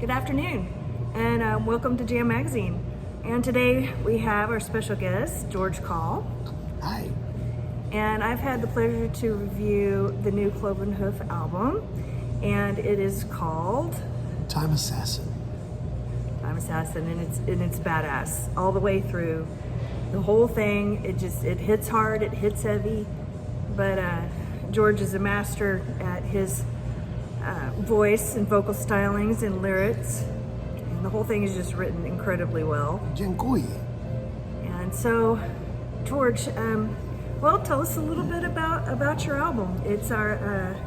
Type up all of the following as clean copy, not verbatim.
Good afternoon, and welcome to Jam Magazine. And today we have our special guest, George Call. Hi. And I've had the pleasure to review the new Cloven Hoof album, and it is called Time Assassin. Time Assassin, and it's badass all the way through. The whole thing, it hits hard, it hits heavy, but George is a master at his voice and vocal stylings and lyrics, and the whole thing is just written incredibly well. Dziękuję. And so, George, well, tell us a little bit about your album. It's our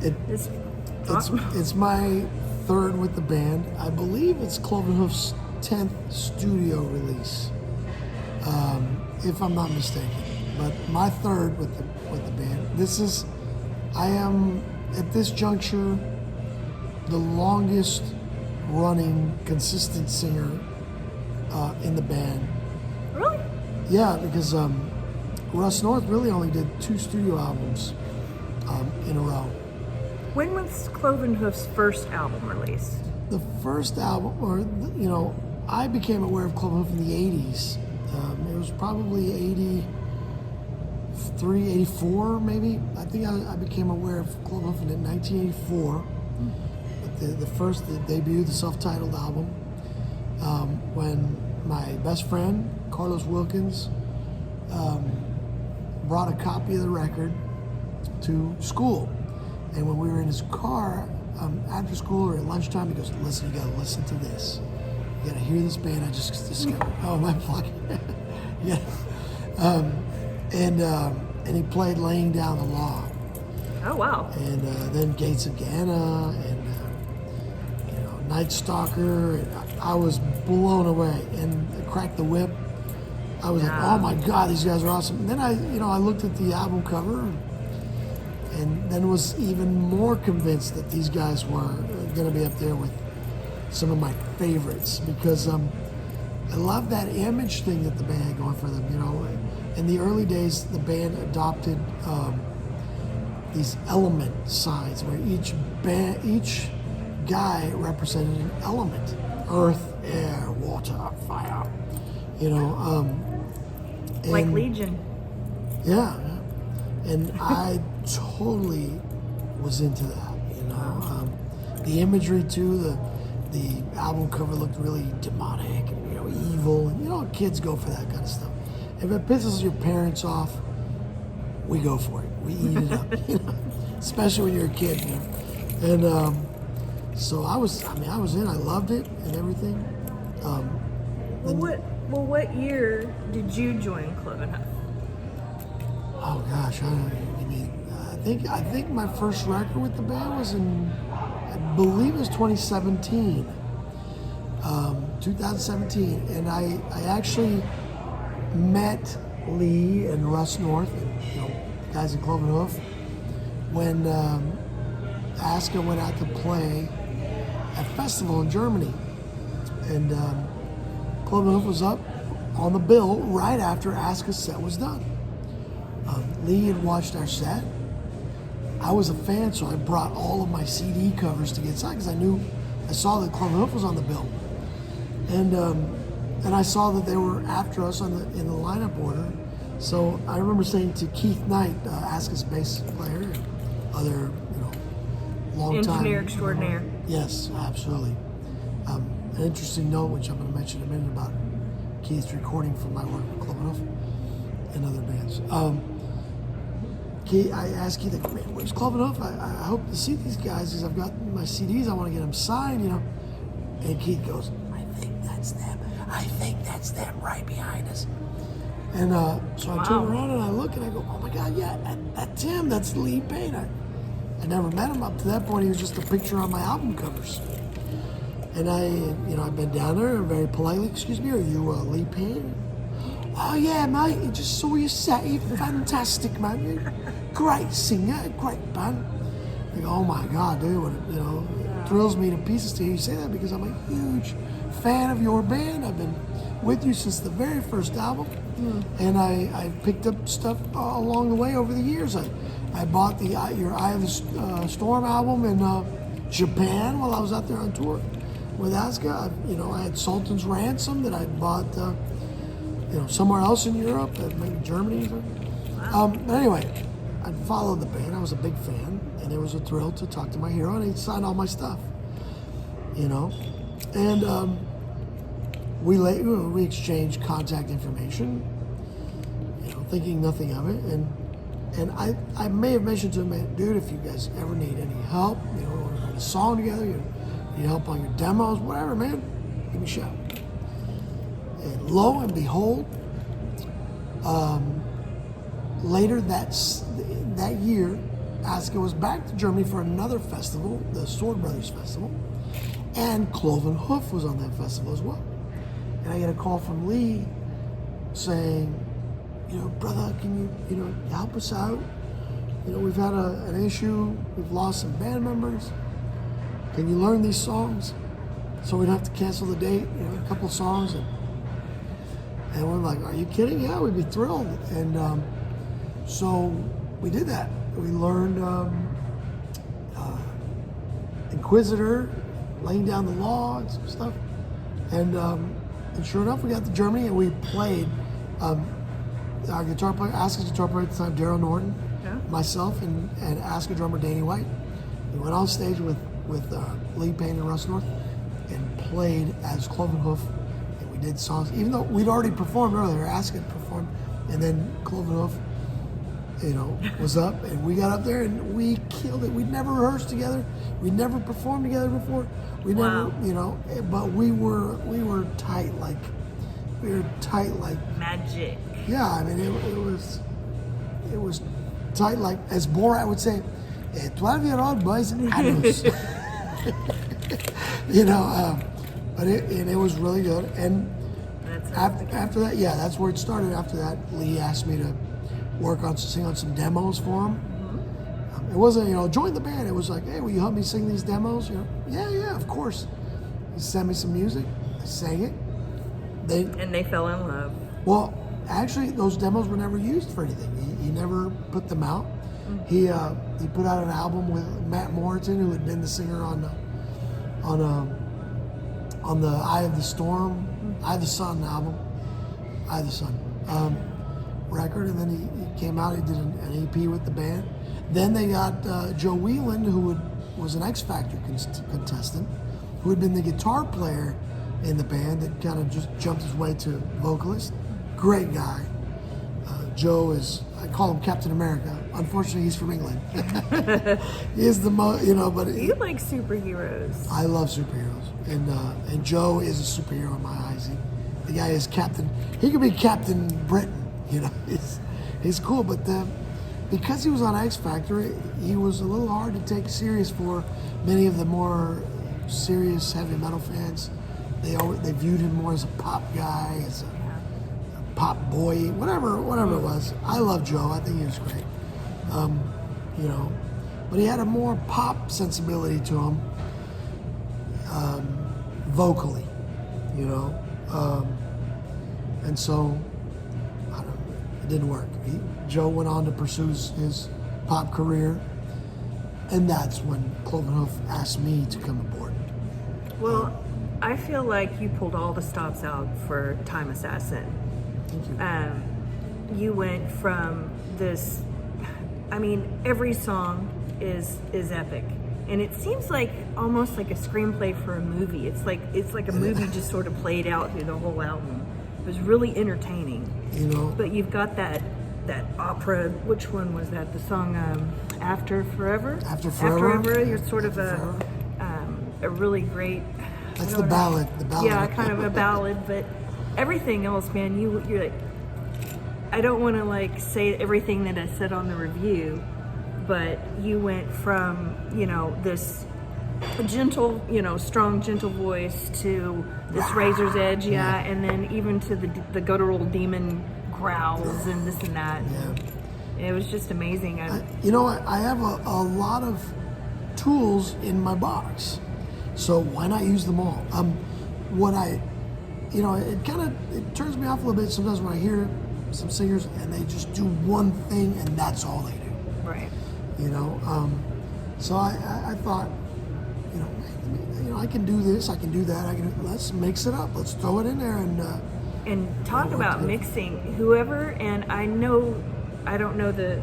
It's my third with the band. I believe it's Cloven Hoof's 10th studio release, if I'm not mistaken. But my third with the band. I am at this juncture the longest running consistent singer in the band. Really? Yeah, because Russ North really only did 2 studio albums in a row. When was Cloven Hoof's first album released? The first album, I became aware of Cloven Hoof in the 80s. It was probably 83, 84 maybe. I think I became aware of Cloven Hoof in 1984. The debut, the self-titled album, when my best friend, Carlos Wilkins, brought a copy of the record to school. And when we were in his car after school or at lunchtime, he goes, "Listen, you gotta listen to this. You gotta hear this band I just discovered." Oh, my fucking yeah. And he played "Laying Down the Law." Oh, wow. And then Gates of Gehenna and Night Stalker. And I was blown away. And Crack the Whip. I was like, "Oh my God, these guys are awesome." And then I looked at the album cover. And then was even more convinced that these guys were going to be up there with some of my favorites, because I love that image thing that the band had going for them. In the early days, the band adopted these element signs where each guy represented an element: earth, air, water, fire. Like Legion. Yeah. And I totally was into that, the imagery too. The album cover looked really demonic and evil, and kids go for that kind of stuff. If it pisses your parents off, we go for it. We eat it up, especially when you're a kid. And so I was in. I loved it and everything. What year did you join Cloven Hoof? Oh gosh, I don't know. I think my first record with the band was I believe it was 2017, and I actually met Lee and Russ North, and guys in Cloven Hoof, when Aska went out to play at a festival in Germany, and Cloven Hoof was up on the bill right after Aska's set was done. Lee had watched our set. I was a fan, so I brought all of my CD covers to get signed because I saw that Cloven Hoof was on the bill, and I saw that they were after us in the lineup order. So I remember saying to Keith Knight, Aska's bass player, and other long time engineer extraordinaire. Yes, absolutely. An interesting note, which I'm going to mention in a minute, about Keith's recording from my work with Cloven Hoof and other bands. I asked Keith, "Man, where's Cloven Hoof? I hope to see these guys because I've got my CDs. I want to get them signed, And Keith goes, "I think that's them. I think that's them right behind us." And so I turn around and I look and I go, "Oh my God, yeah, that's him. That's Lee Payne." I never met him up to that point. He was just a picture on my album covers. And I bent down there and very politely, "Excuse me, are you Lee Payne?" "Oh yeah, mate, I just saw you set. You're fantastic, man. You're great singer, great band." I go, "Oh my God, dude, it thrills me to pieces to hear you say that, because I'm a huge fan of your band. I've been with you since the very first album, and I picked up stuff along the way over the years. I bought your Eye of the Storm album in Japan while I was out there on tour. with Aska. I had Sultan's Ransom that I bought, somewhere else in Europe, maybe Germany. Or something. But anyway, I followed the band. I was a big fan, and it was a thrill to talk to my hero, and he signed all my stuff. And we exchanged contact information, thinking nothing of it, and I may have mentioned to him, dude, if you guys ever need any help, or write a song together, you need help on your demos, whatever, man, give me a shout. And lo and behold, later that year, Aska was back to Germany for another festival, the Sword Brothers Festival, and Cloven Hoof was on that festival as well. And I get a call from Lee saying, brother, can you, help us out? We've had an issue. We've lost some band members. Can you learn these songs? So we'd have to cancel the date, a couple of songs. And we're like, are you kidding? Yeah, we'd be thrilled. And so we did that. We learned Inquisitor, laying down the law and some stuff. And sure enough, we got to Germany and we played. Our guitar player, Aska's guitar player at the time, Daryl Norton, myself, and Aska drummer Danny White. We went on stage with Lee Payne and Russ North and played as Cloven Hoof. And we did songs, even though we'd already performed earlier. Aska had performed, and then Cloven Hoof, was up, and we got up there and we killed it. We'd never rehearsed together. We'd never performed together before. We never, but we were tight like. We were tight like magic. Yeah, I mean it was tight like, as Borat would say, 12-year-old boys and adults. But it was really good. And after that, that's where it started. After that, Lee asked me to sing on some demos for him. It wasn't, join the band. It was like, hey, will you help me sing these demos? Yeah, of course. He sent me some music. I sang it. They fell in love. Well, actually, those demos were never used for anything. He never put them out. He put out an album with Matt Morton, who had been the singer on the Eye of the Storm, Eye of the Sun album, Eye of the Sun record, and then he came out. He did an EP with the band. Then they got Joe Whelan, who was an X Factor contestant, who had been the guitar player in the band that kind of just jumped his way to vocalist. Great guy. Joe I call him Captain America. Unfortunately, he's from England. He is the most, but... You like superheroes. I love superheroes. And Joe is a superhero in my eyes. The guy is Captain... He could be Captain Britain, He's cool, but because he was on X Factor, he was a little hard to take serious for many of the more serious heavy metal fans. They viewed him more as a pop guy, as a pop boy, whatever it was. I love Joe. I think he was great. But he had a more pop sensibility to him, vocally, and so it didn't work. Joe went on to pursue his pop career, and that's when Cloven Hoof asked me to come aboard. Well, I feel like you pulled all the stops out for Time Assassin. Thank you. You went from this, every song is epic. And it seems like almost like a screenplay for a movie. It's like a movie just sort of played out through the whole album. It was really entertaining. But you've got that opera, which one was that? The song After Forever? After Forever. You're sort of a really great... That's the ballad. Yeah, kind of a ballad, but everything else, man, you're like, I don't want to say everything that I said on the review, but you went from, this gentle, strong, gentle voice to this razor's edge, and then even to the guttural demon growls and this and that. Yeah. It was just amazing. I have a lot of tools in my box. So why not use them all? It turns me off a little bit sometimes when I hear some singers and they just do one thing and that's all they do. Right. So I thought, I can do this, I can do that. Let's mix it up. Let's throw it in there And talk about mixing. Whoever, and I don't know the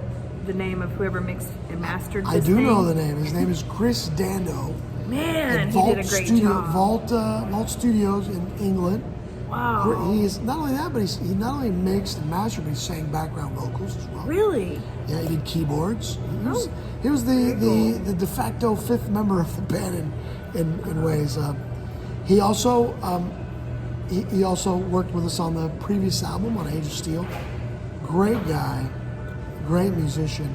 name of whoever mixed and mastered this I do thing. know the name. His name is Chris Dando. Man, at he did a great job. Vault Studios in England. Wow. He is not only that, but he not only mixed and mastered, but he sang background vocals as well. Really? Yeah, he did keyboards. He was the de facto fifth member of the band in ways. He also he also worked with us on the previous album on Age of Steel. Great guy, great musician,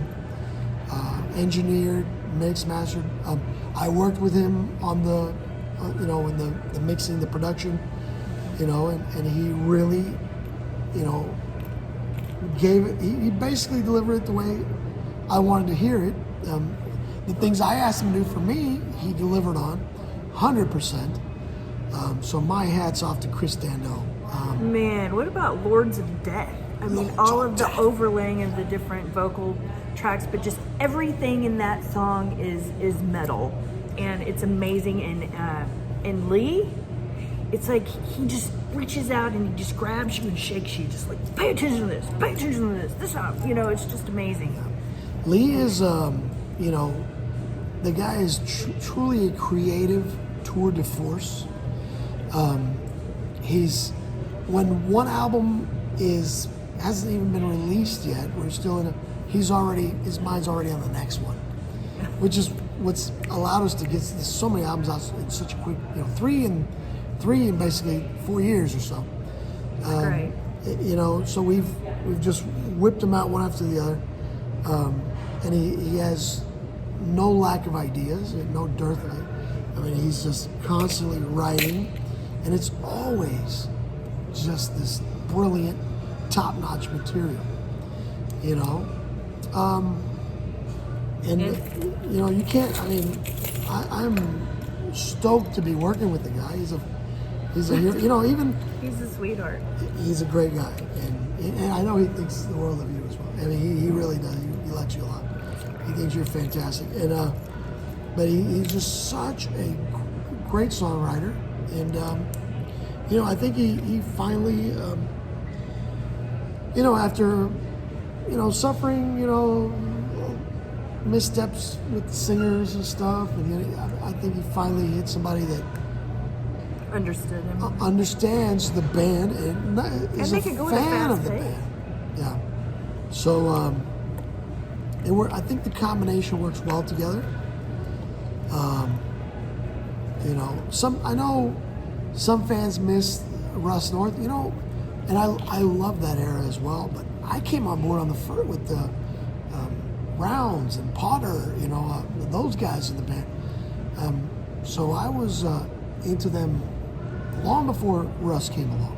engineered, mixed, mastered. I worked with him on the in the mixing, the production, and he really, gave it. He basically delivered it the way I wanted to hear it. The things I asked him to do for me, he delivered on, 100%. So my hat's off to Chris Dando. Man, what about Lords of Death? I mean, Lords all of of the Death. overlaying of the different vocal tracks, but just everything in that song is metal, and it's amazing. And Lee, it's like he just reaches out and he just grabs you and shakes you, just like, pay attention to this, pay attention to this. This out, it's just amazing. Lee is, the guy is truly a creative tour de force. When one album hasn't even been released yet, we're still his mind's already on the next one, which is what's allowed us to get so many albums out in such a quick, three in basically 4 years or so. Great. So we've just whipped them out one after the other. And he has no lack of ideas, no dearth of it. I mean, he's just constantly writing, and it's always just this brilliant, top-notch material, you can't. I mean, I'm stoked to be working with the guy. He's a hero. Even He's a sweetheart. he's a great guy, and I know he thinks the world of you as well. I mean, he really does. He likes you a lot. He thinks you're fantastic, and but he's just such a great songwriter, and I think he finally, after suffering, missteps with the singers and stuff, and I think he finally hit somebody that Understood him. understands the band and is they a can go at a fan fast of the pace. band. Yeah. So, I think the combination works well together. I know some fans miss Russ North, and I love that era as well. But I came on board on the with the Rounds and Potter, those guys in the band. So I was into them long before Russ came along.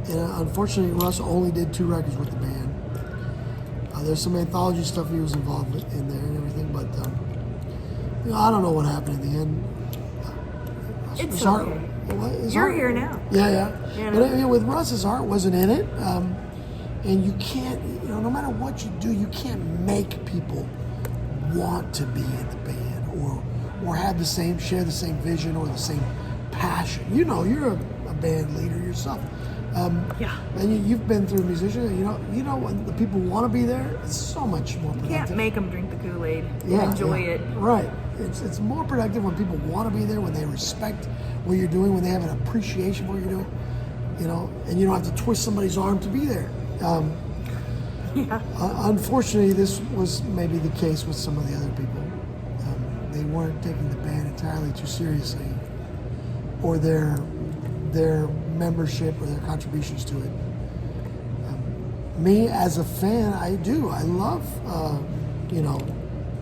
And unfortunately, Russ only did 2 records with the band. There's some anthology stuff he was involved in there and everything, but I don't know what happened in the end. It's His art- okay. his You're art- here now. Yeah. You But with Russ, his art wasn't in it, and you can't, no matter what you do, you can't make people want to be in the band or have share the same vision or the same passion. You're a band leader yourself. Yeah. And you've been through musicians. When the people want to be there, it's so much more productive. You can't make them drink the Kool-Aid and Yeah, enjoy yeah. it. Right. It's more productive when people want to be there, when they respect what you're doing, when they have an appreciation for what you're doing, and you don't have to twist somebody's arm to be there. Yeah. Unfortunately, this was maybe the case with some of the other people. They weren't taking the band entirely too seriously, or their membership or their contributions to it. Me as a fan, I do. I love,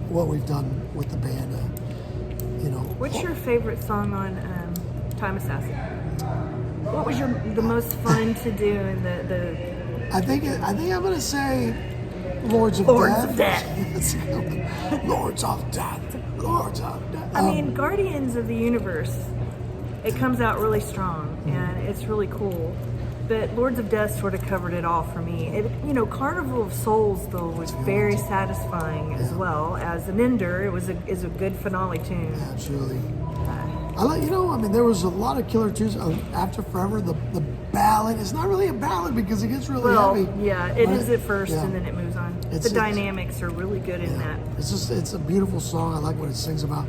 what we've done with the band. What's your favorite song on Time Assassin? What was the most fun to do in the I think I'm gonna say Lords of Lords Death. of Death. Lords of Death. Lords of Death. I mean, Guardians of the Universe, it comes out really strong, and it's really cool. but Lords of Death sort of covered it all for me. Carnival of Souls though was very satisfying as well as an ender. It was is a good finale tune. Absolutely. There was a lot of killer tunes. After Forever, the ballad is not really a ballad because it gets really heavy. Yeah, it is at first, and then it moves on. The dynamics are really good in that. It's a beautiful song. I like what it sings about.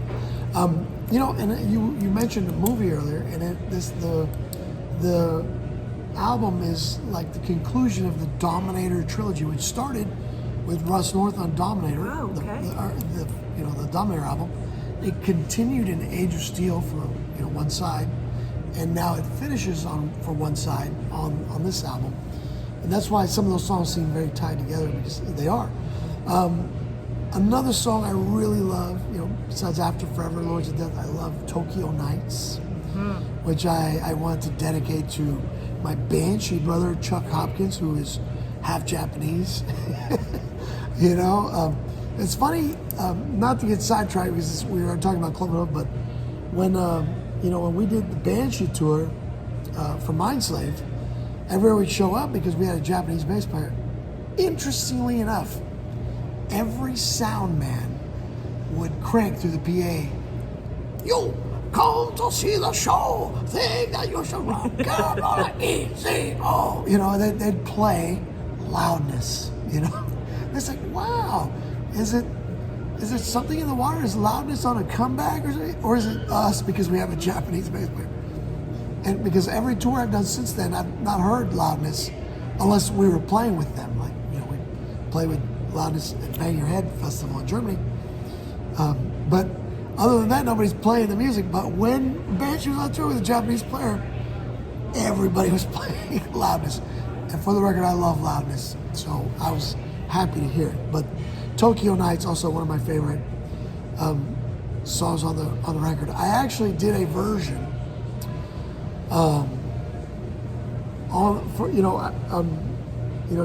And you mentioned the movie earlier, and the album is like the conclusion of the Dominator trilogy, which started with Russ North on Dominator. Oh, okay. The Dominator album. It continued in Age of Steel for one side, and now it finishes for one side on this album, and that's why some of those songs seem very tied together because they are. Another song I really love, besides After Forever, Lords of Death, I love Tokyo Nights, which I want to dedicate to my Banshee brother Chuck Hopkins, who is half Japanese. It's funny, not to get sidetracked because we were talking about Cloven Hoof, but when we did the Banshee tour for Mindslave, everywhere we'd show up because we had a Japanese bass player. Interestingly enough, every sound man would crank through the PA, "You come to see the show, think that you should rock out on it easy." Oh, they'd play loudness. It's like, wow. Is it something in the water? Is loudness on a comeback or is it us because we have a Japanese bass player? And because every tour I've done since then, I've not heard loudness unless we were playing with them. Like, we play with Loudness at Bang Your Head Festival in Germany. But other than that, nobody's playing the music. But when Banshee was on tour with a Japanese player, everybody was playing loudness. And for the record, I love loudness. So I was happy to hear it. But Tokyo Nights, also one of my favorite songs on the record. I actually did a version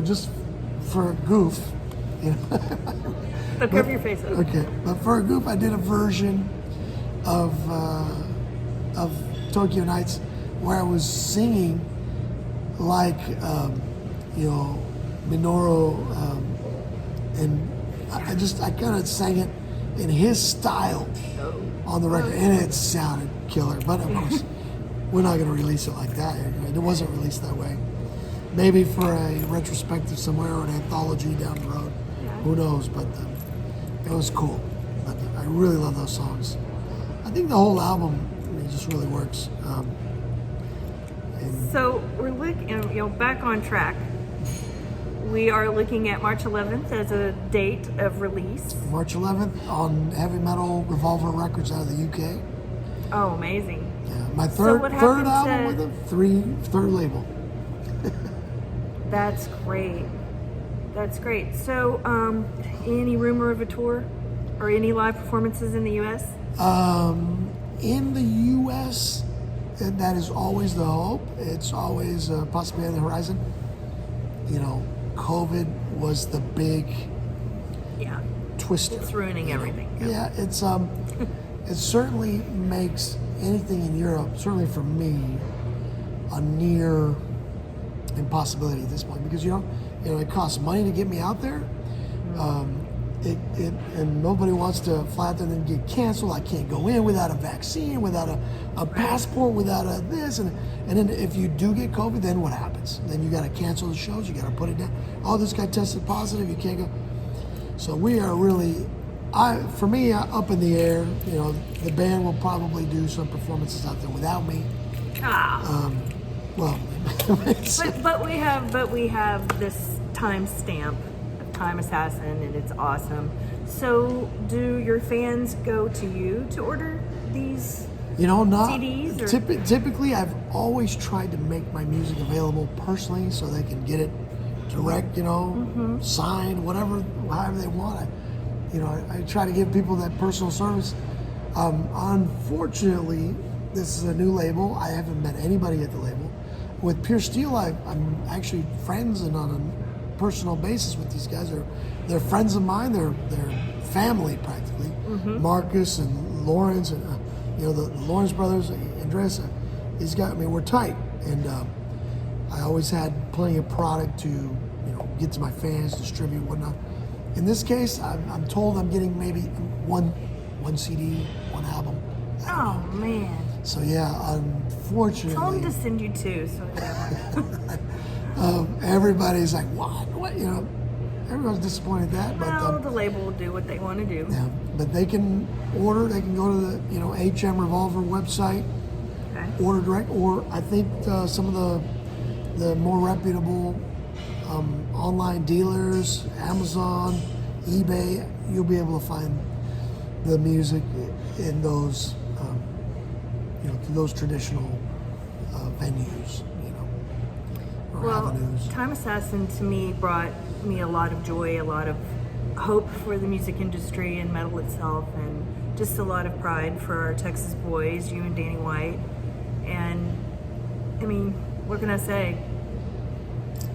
just for a goof. So cover your face up. Okay, but for a goof, I did a version of Tokyo Nights where I was singing like Minoru, and I kind of sang it in his style on the record, and it sounded killer. But of course, we're not going to release it like that. It wasn't released that way. Maybe for a retrospective somewhere or an anthology down the road. Who knows? But it was cool. But I really love those songs. I think the whole album just really works. So we're looking, back on track. We are looking at March 11th as a date of release. March 11th on Heavy Metal Revolver Records out of the UK. Oh, amazing. Yeah, my third album with them, third label. That's great. That's great. So, any rumor of a tour or any live performances in the U.S.? In the U.S., that is always the hope. It's always possibly on the horizon. COVID was the big twister. It's ruining everything. Yeah, it's it certainly makes anything in Europe, certainly for me, a near impossibility at this point because it costs money to get me out there. And nobody wants to fly out there and then get canceled. I can't go in without a vaccine, without a passport, without a this. And then if you do get COVID, then what happens? Then you got to cancel the shows. You got to put it down. Oh, this guy tested positive. You can't go. So we are really, for me, up in the air. The band will probably do some performances out there without me. Well, but we have this timestamp of Time Assassin, and it's awesome. So, do your fans go to you to order these CDs? Or? Typically, I've always tried to make my music available personally, so they can get it direct, signed, however they want. I try to give people that personal service. Unfortunately, this is a new label. I haven't met anybody at the label. With Pure Steel, I'm actually friends and on a personal basis with these guys. They're friends of mine. They're family practically. Marcus and Lawrence and the Lawrence brothers, Andres. These guys. We're tight. And I always had plenty of product to get to my fans, distribute, whatnot. In this case, I'm told I'm getting maybe one CD, one album. Oh man. So yeah, unfortunately. Tell them to send you two. So everybody's like, what? Everyone's disappointed at that. Well, the label will do what they want to do. Yeah, but they can order. They can go to the HM Revolver website, Okay. order direct, or I think some of the more reputable online dealers, Amazon, eBay, you'll be able to find the music in those those traditional venues, or Well, avenues. Time Assassin to me brought me a lot of joy, a lot of hope for the music industry and metal itself, and just a lot of pride for our Texas boys, you and Danny White. And I mean, what can I say?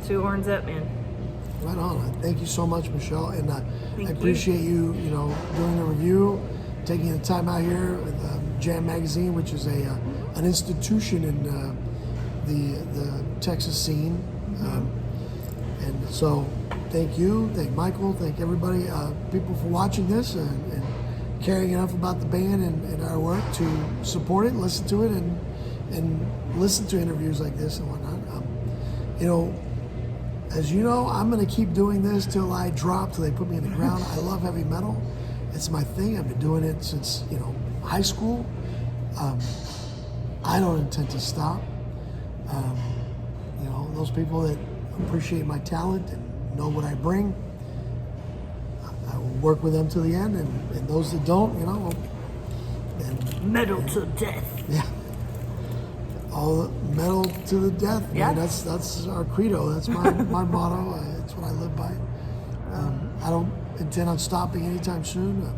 Two horns up, man. Right on. Thank you so much, Michelle, and I Thank appreciate you doing the review, taking the time out here with Jam Magazine, which is an institution in the Texas scene. And so, thank you, thank Michael, thank everybody, people for watching this and caring enough about the band and our work to support it, listen to it, and listen to interviews like this and whatnot. As you know, I'm going to keep doing this till I drop, till they put me in the ground. I love heavy metal. It's my thing. I've been doing it since, high school. I don't intend to stop. Those people that appreciate my talent and know what I bring, I will work with them till the end. And those that don't, Metal to death. Yeah. All metal to the death. Yeah. Man, that's our credo. That's my motto. It's what I live by. I don't intend on stopping anytime soon.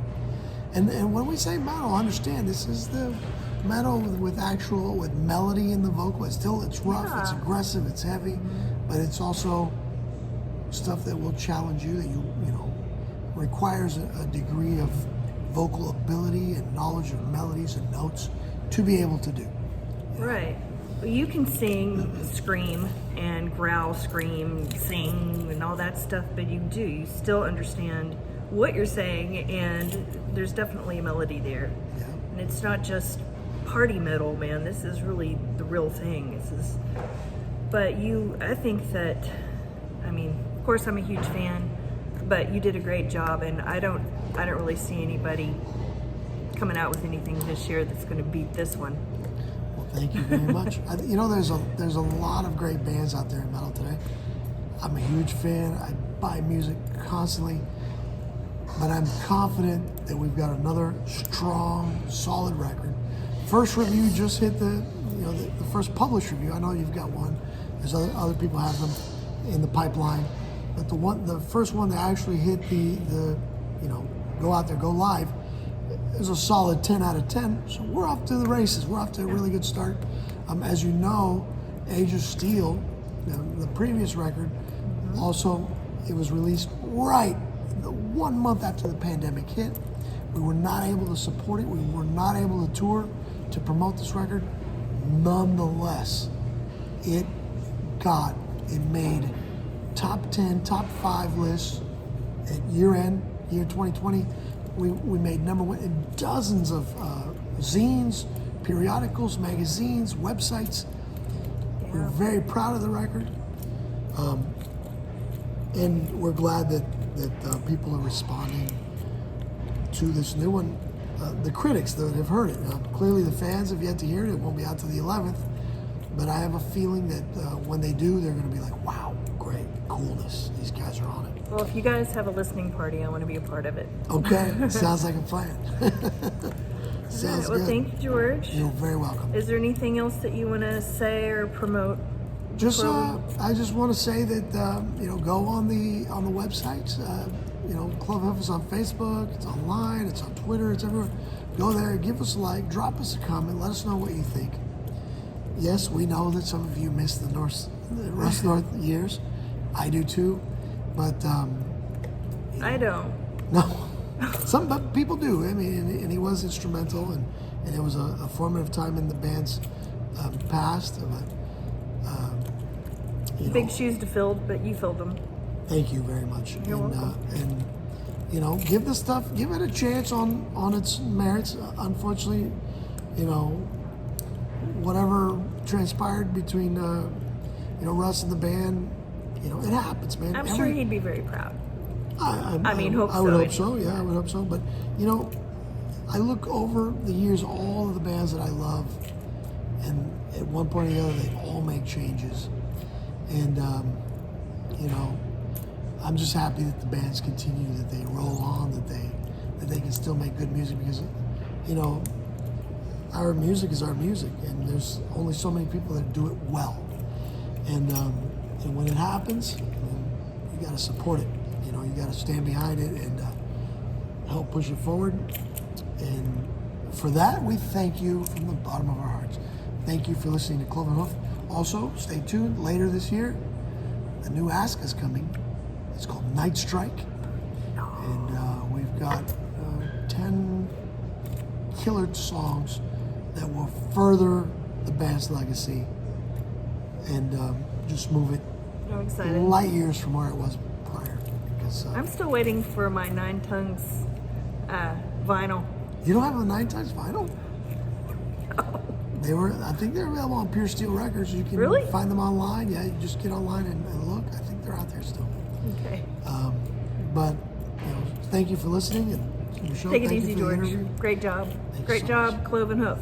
And when we say metal, understand this is the metal with melody in the vocal. It's rough, Yeah. it's aggressive, it's heavy, but it's also stuff that will challenge you, that requires a degree of vocal ability and knowledge of melodies and notes to be able to do. Right. Well, you can sing, scream, and growl, scream, sing, and all that stuff, but you still understand what you're saying, and there's definitely a melody there. Yeah. And it's not just party metal, man. This is really the real thing. But I think that, of course I'm a huge fan, but you did a great job, and I don't really see anybody coming out with anything this year that's going to beat this one. Well, thank you very much. There's a lot of great bands out there in metal today. I'm a huge fan. I buy music constantly, but I'm confident that we've got another strong, solid record. First review just hit the first published review. I know you've got one. There's other people have them in the pipeline, but the first one that actually hit the go out there, go live, is a solid 10 out of 10. So we're off to the races. We're off to a really good start. As you know, Age of Steel, the previous record, also it was released right 1 month after the pandemic hit. We were not able to support it. We were not able to tour to promote this record. Nonetheless, it made top 10, top 5 lists at year 2020. We made number one in dozens of zines, periodicals, magazines, websites. Yeah. We're very proud of the record. And we're glad that people are responding to this new one. The critics that have heard it. Clearly the fans have yet to hear it. It won't be out to the 11th. But I have a feeling that when they do, they're going to be like, wow, great, coolness. These guys are on it. Well, if you guys have a listening party, I want to be a part of it. Okay, sounds like a plan. Sounds Well, good. thank you, George. You're very welcome. Is there anything else that you want to say or promote? I just want to say that go on the websites. Cloven Hoof is on Facebook. It's online. It's on Twitter. It's everywhere. Go there. Give us a like. Drop us a comment. Let us know what you think. Yes, we know that some of you missed the Russ North years. I do too, but I don't. no, some people do. And he was instrumental, and it was a formative time in the band's past. Big shoes to fill, but you filled them. Thank you very much. You're welcome. And give the stuff, give it a chance on its merits. Unfortunately, whatever transpired between Russ and the band, it happens, man. I'm sure he'd be very proud. I hope would hope so. so. Yeah, I would hope so. But I look over the years, all of the bands that I love, and at one point or the other, they all make changes. And I'm just happy that the bands continue, that they roll on, that they can still make good music, because our music is our music, and there's only so many people that do it well. And when it happens, you got to support it. You got to stand behind it and help push it forward. And for that, we thank you from the bottom of our hearts. Thank you for listening to Cloven Hoof. Also, stay tuned. Later this year, a new Ask is coming. It's called Night Strike. And we've got 10 killer songs that will further the band's legacy and just move it I'm excited. light years from where it was prior. Because, I'm still waiting for my Nine Tongues vinyl. you don't have a 9 Times vinyl? I think they're available on Pure Steel Records. You can Really? find them online. Yeah, you just get online and look. I think they're out there still. Okay. But thank you for listening. And Michelle, Take it thank you easy, for the George. interview. Great job. Thank you Great so job, much. Cloven Hoof.